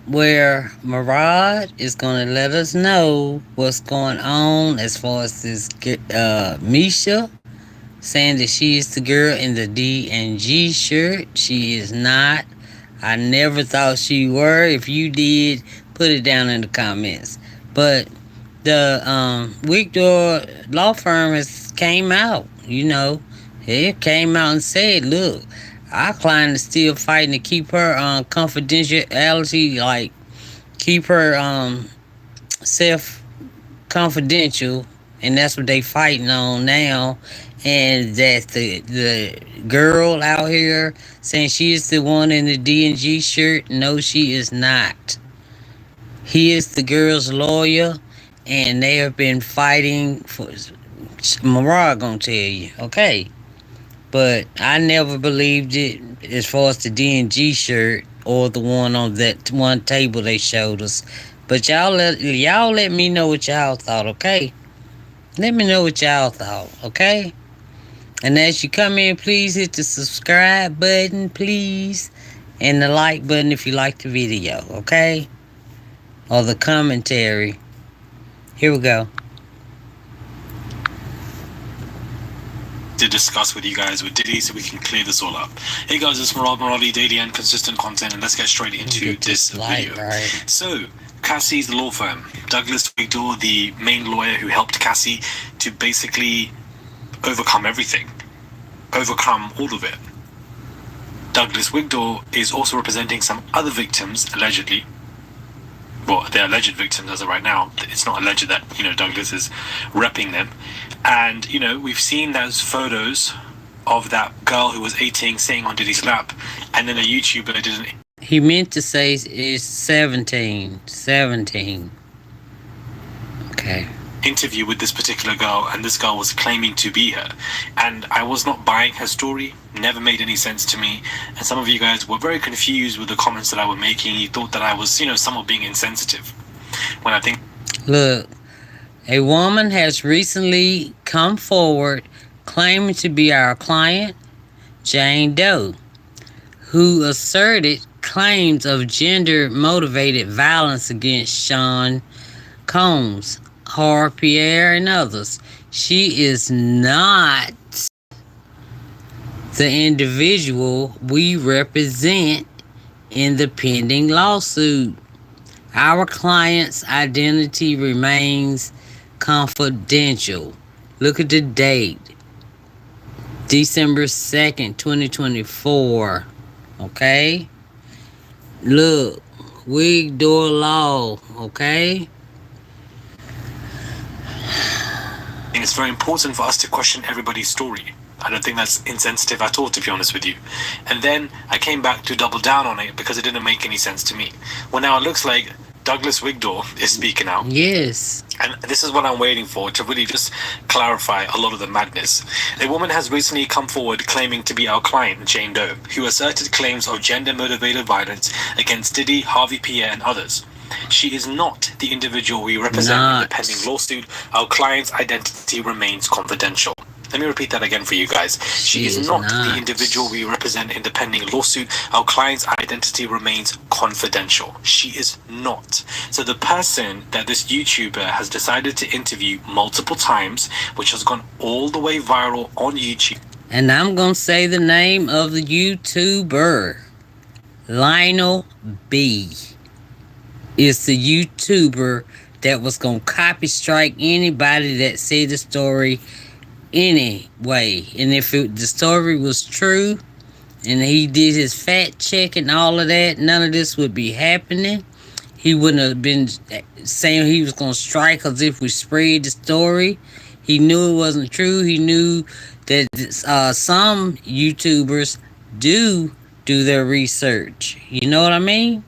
where Murad is gonna let us know what's going on as far as this Mesha saying that she is the girl in the D and G shirt. She is not. I never thought she were. If you did, put it down in the comments. But the Wegdor law firm has came out. It came out and said, "Look, our client is still fighting to keep her confidentiality, like keep her self confidential, and that's what they fighting on now. And that the girl out here saying she is the one in the D and G shirt. No, she is not. He is the girl's lawyer, and they have been fighting for. Mariah gonna tell you, okay? But I never believed it as far as the D and G shirt or the one on that one table they showed us. But y'all let me know what y'all thought, okay? Let me know what y'all thought, okay? And as you come in, please hit the subscribe button, please, and the like button if you like the video, okay? Or the commentary. Here we go. To discuss with you guys with Diddy so we can clear this all up. Hey guys, it's Murad Merali, daily and consistent content, and let's get straight into this video. Right. So, Cassie's law firm, Douglas Wegdor, the main lawyer who helped Cassie to basically overcome everything, overcome all of it. Douglas Wegdor is also representing some other victims, allegedly. Well, they're alleged victims as of right now. It's not alleged that, Douglas is repping them. And, we've seen those photos of that girl who was 18 sitting on Diddy's lap, and then a YouTuber didn't... He meant to say it's 17. 17. Okay. Interview with this particular girl, and this girl was claiming to be her, and I was not buying her story. Never made any sense to me, and some of you guys were very confused with the comments that I was making. You thought that I was, somewhat being insensitive, when I think... Look, a woman has recently come forward claiming to be our client, Jane Doe, who asserted claims of gender-motivated violence against Sean Combs, Harvey Pierre, and others. She is not the individual we represent in the pending lawsuit. Our client's identity remains confidential. Look at the date. December 2nd, 2024. Okay? Look, Wegdor Law. Okay? It's very important for us to question everybody's story. I don't think that's insensitive at all, to be honest with you. And then I came back to double down on it because it didn't make any sense to me. Well, now it looks like Douglas Wegdor is speaking out. Yes. And this is what I'm waiting for, to really just clarify a lot of the madness. A woman has recently come forward claiming to be our client, Jane Doe, who asserted claims of gender-motivated violence against Diddy, Harvey Pierre, and others. She is not the individual we represent in the pending lawsuit. Our client's identity remains confidential. Let me repeat that again for you guys. She is not the individual we represent in the pending lawsuit. Our client's identity remains confidential. She is not. So the person that this YouTuber has decided to interview multiple times, which has gone all the way viral on YouTube. And I'm going to say the name of the YouTuber. Lionel B. is the YouTuber that was going to copy strike anybody that said the story anyway. And if the story was true and he did his fact check and all of that, none of this would be happening. He wouldn't have been saying he was going to strike us if we spread the story. He knew it wasn't true. He knew that some YouTubers do their research. You know what I mean?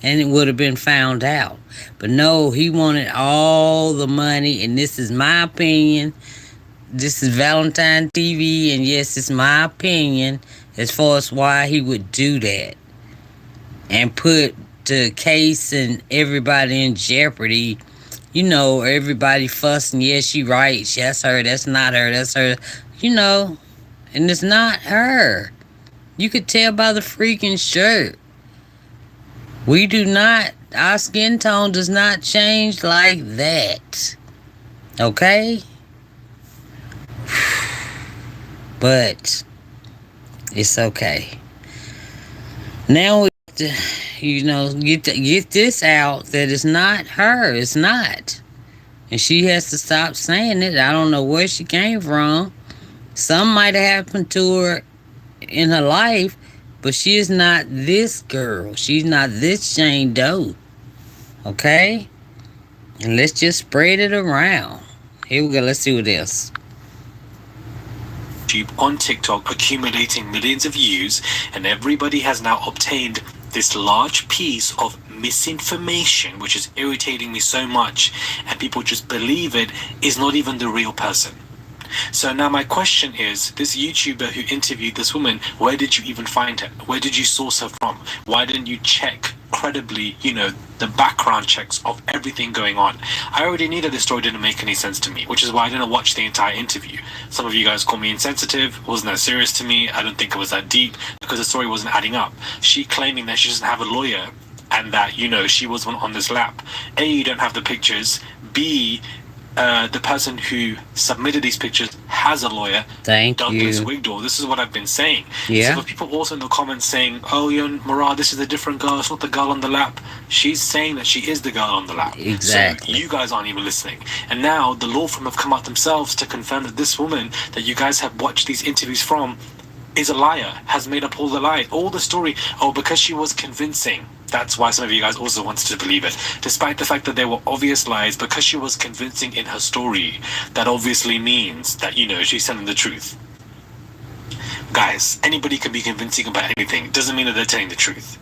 And it would have been found out. But no, he wanted all the money, and this is my opinion. This is Valentine TV, and yes, it's my opinion as far as why he would do that and put the case and everybody in jeopardy. Everybody fussing, yeah, she right, that's her, that's not her, that's her, and it's not her. You could tell by the freaking shirt. We do not, our skin tone does not change like that. Okay? But it's okay. Now, get this out that it's not her. It's not. And she has to stop saying it. I don't know where she came from. Some might have happened to her in her life, but she is not this girl. She's not this Jane Doe. Okay? And let's just spread it around. Here we go. Let's see what else. On TikTok accumulating millions of views, and everybody has now obtained this large piece of misinformation, which is irritating me so much, and people just believe it is not even the real person. So now my question is, this YouTuber who interviewed this woman, where did you even find her? Where did you source her from? Why didn't you check credibly, the background checks of everything going on? I already knew that this story didn't make any sense to me, which is why I didn't watch the entire interview. Some of you guys call me insensitive. It wasn't that serious to me. I don't think it was that deep because the story wasn't adding up. She claiming that she doesn't have a lawyer and that, she was on this lap. A, you don't have the pictures. B, the person who submitted these pictures has a lawyer. Douglas Wegdor. This is what I've been saying. Yeah. So people also in the comments saying, "Oh, Murad, this is a different girl. It's not the girl on the lap." She's saying that she is the girl on the lap. Exactly. So you guys aren't even listening. And now the law firm have come out themselves to confirm that this woman that you guys have watched these interviews from is a liar, has made up all the lies, all the story. Oh, because she was convincing. That's why some of you guys also wanted to believe it. Despite the fact that there were obvious lies, because she was convincing in her story, that obviously means that, she's telling the truth. Guys, anybody can be convincing about anything. It doesn't mean that they're telling the truth.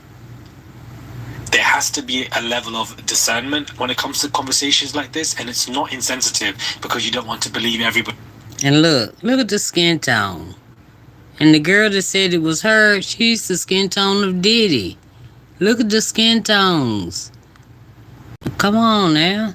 There has to be a level of discernment when it comes to conversations like this, and it's not insensitive because you don't want to believe everybody. And look at the skin tone. And the girl that said it was her, she's the skin tone of Diddy. Look at the skin tones. Come on now.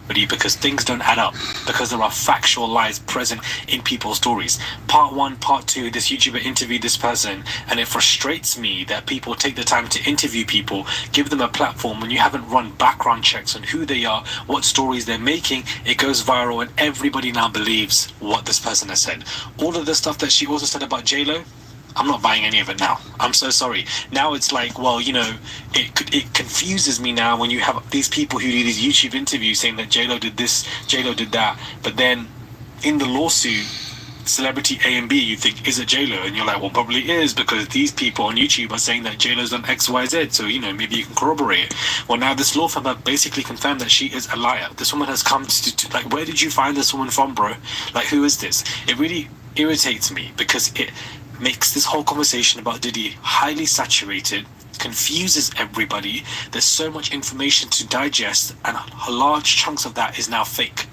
Because things don't add up, because there are factual lies present in people's stories. Part 1, Part 2, this YouTuber interviewed this person, and it frustrates me that people take the time to interview people, give them a platform when you haven't run background checks on who they are, what stories they're making. It goes viral and everybody now believes what this person has said. All of the stuff that she also said about J-Lo, I'm not buying any of it now. I'm so sorry. Now it's like, well, it confuses me now when you have these people who do these YouTube interviews saying that J-Lo did this, J-Lo did that. But then in the lawsuit, celebrity A and B, you think, is it J-Lo? And you're like, well, probably is, because these people on YouTube are saying that J-Lo's done X, Y, Z. So, maybe you can corroborate it. Well, now this law firm have basically confirmed that she is a liar. This woman has come to like, where did you find this woman from, bro? Like, who is this? It really irritates me because it makes this whole conversation about Diddy highly saturated, confuses everybody. There's so much information to digest, and large chunks of that is now fake.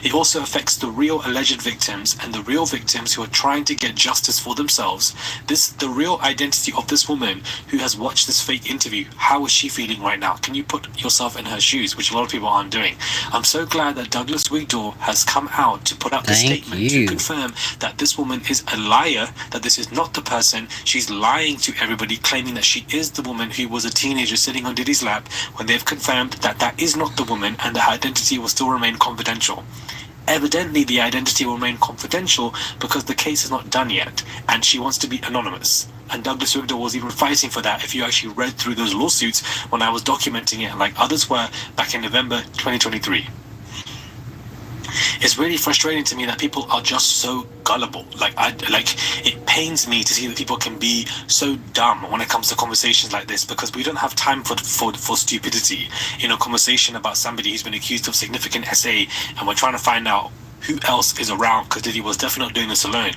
It also affects the real alleged victims and the real victims who are trying to get justice for themselves. The real identity of this woman who has watched this fake interview, how is she feeling right now? Can you put yourself in her shoes, which a lot of people aren't doing? I'm so glad that Douglas Wegdor has come out to put out the statement to confirm that this woman is a liar, that this is not the person. She's lying to everybody, claiming that she is the woman who was a teenager sitting on Diddy's lap, when they've confirmed that that is not the woman and her identity will still remain confidential. Evidently, the identity will remain confidential because the case is not done yet, and she wants to be anonymous. And Douglas Wegdor was even fighting for that if you actually read through those lawsuits when I was documenting it, like others were back in November 2023. It's really frustrating to me that people are just so gullible. It pains me to see that people can be so dumb when it comes to conversations like this, because we don't have time for stupidity in a conversation about somebody who's been accused of significant SA, and we're trying to find out who else is around, because Diddy was definitely not doing this alone.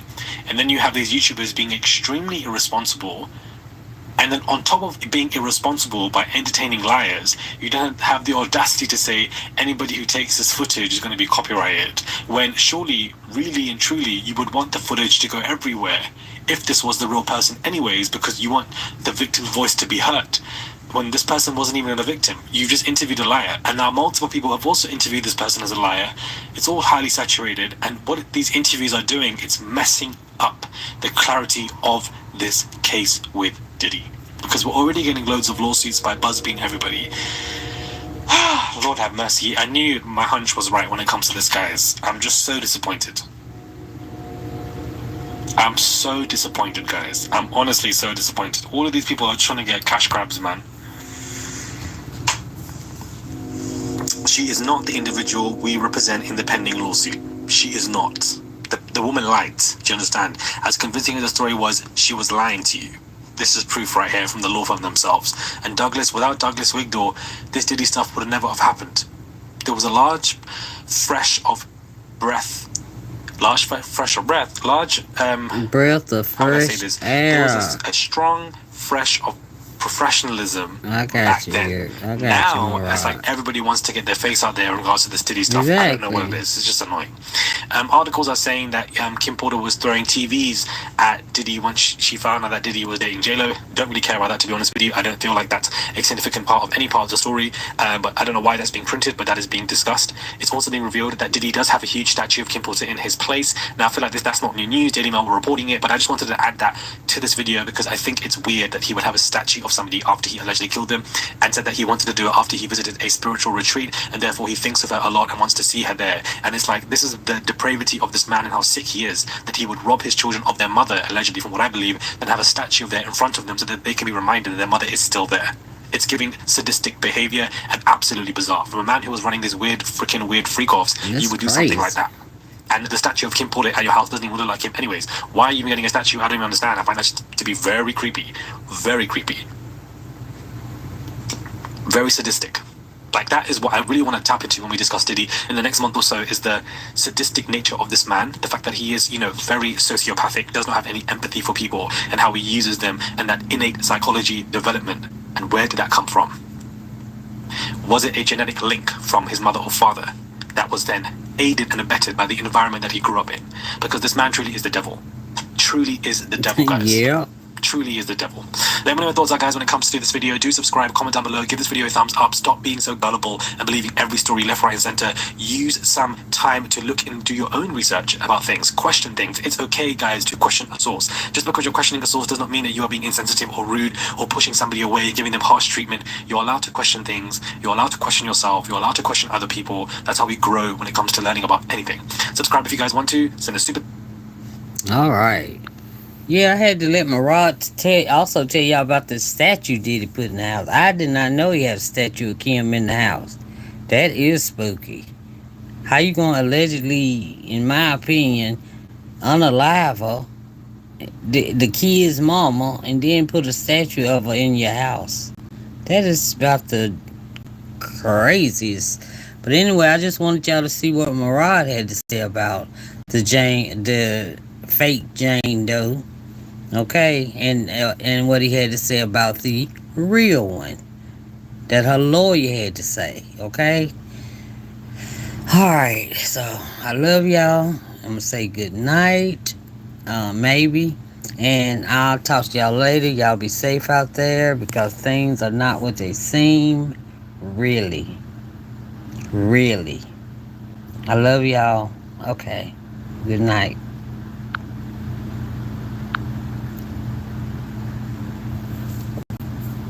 And then you have these YouTubers being extremely irresponsible. And then on top of being irresponsible by entertaining liars, you don't have the audacity to say anybody who takes this footage is going to be copyrighted, when surely, really and truly, you would want the footage to go everywhere if this was the real person anyways, because you want the victim's voice to be heard. When this person wasn't even a victim, you just interviewed a liar, and now multiple people have also interviewed this person as a liar. It's all highly saturated, and what these interviews are doing, it's messing up the clarity of this case with Diddy. because we're already getting loads of lawsuits by Buzzbeing everybody. Lord have mercy. I knew my hunch was right when it comes to this, guys. I'm just so disappointed. I'm so disappointed, guys. I'm honestly so disappointed. All of these people are trying to get cash grabs, man. She is not the individual we represent in the pending lawsuit. She is not. The woman lied. Do you understand? As convincing as the story was, she was lying to you. This is proof right here from the law firm themselves. And Douglas, without Douglas Wegdor, this Diddy stuff would have never have happened. There was a large fresh of breath, how do I say this? air. There was a strong fresh of professionalism back then. Now it's like everybody wants to get their face out there in regards to this Diddy stuff. Exactly. I don't know what it is. It's just annoying. Articles are saying that Kim Porter was throwing TVs at Diddy once she found out that Diddy was dating J-Lo. Don't really care about that, to be honest with you. I don't feel like that's a significant part of any part of the story, but I don't know why that's being printed, but that is being discussed. It's also being revealed that Diddy does have a huge statue of Kim Porter in his place. Now I feel like that's not new news. Daily Mail were reporting it, but I just wanted to add that to this video because I think it's weird that he would have a statue of somebody after he allegedly killed them, and said that he wanted to do it after he visited a spiritual retreat, and therefore he thinks of her a lot and wants to see her there. And it's like, this is the depravity of this man and how sick he is, that he would rob his children of their mother, allegedly from what I believe, and have a statue of there in front of them so that they can be reminded that their mother is still there. It's giving sadistic behavior and absolutely bizarre. From a man who was running these weird freak-offs, you would do something like that. And the statue of Kim Porter at your house doesn't even look like him anyways. Why are you even getting a statue? I don't even understand. I find that to be very creepy. Very creepy. Very sadistic. Like, that is what I really want to tap into when we discuss Diddy in the next month or so, is the sadistic nature of this man. The fact that he is, very sociopathic, does not have any empathy for people, and how he uses them, and that innate psychology development. And where did that come from? Was it a genetic link from his mother or father that was then aided and abetted by the environment that he grew up in? Because this man truly is the devil. Truly is the devil, guys. Yeah. Truly is the devil. Let me know your thoughts are, guys, when it comes to this video. Do subscribe, comment down below, give this video a thumbs up, stop being so gullible and believing every story left, right and center. Use some time to look and do your own research about things, question things. It's okay, guys, to question a source. Just because you're questioning a source does not mean that you are being insensitive or rude or pushing somebody away, giving them harsh treatment. You're allowed to question things. You're allowed to question yourself. You're allowed to question other people. That's how we grow when it comes to learning about anything. Subscribe if you guys want to. Send a super... Alright. Yeah, I had to let Murad also tell y'all about the statue Diddy put in the house. I did not know he had a statue of Kim in the house. That is spooky. How you gonna allegedly, in my opinion, unalive her, the kid's mama, and then put a statue of her in your house? That is about the craziest. But anyway, I just wanted y'all to see what Murad had to say about the fake Jane Doe. Okay, and what he had to say about the real one, that her lawyer had to say. Okay. Alright, so I love y'all. I'm gonna say good night, maybe, and I'll talk to y'all later. Y'all be safe out there, because things are not what they seem. Really. I love y'all. Okay, good night.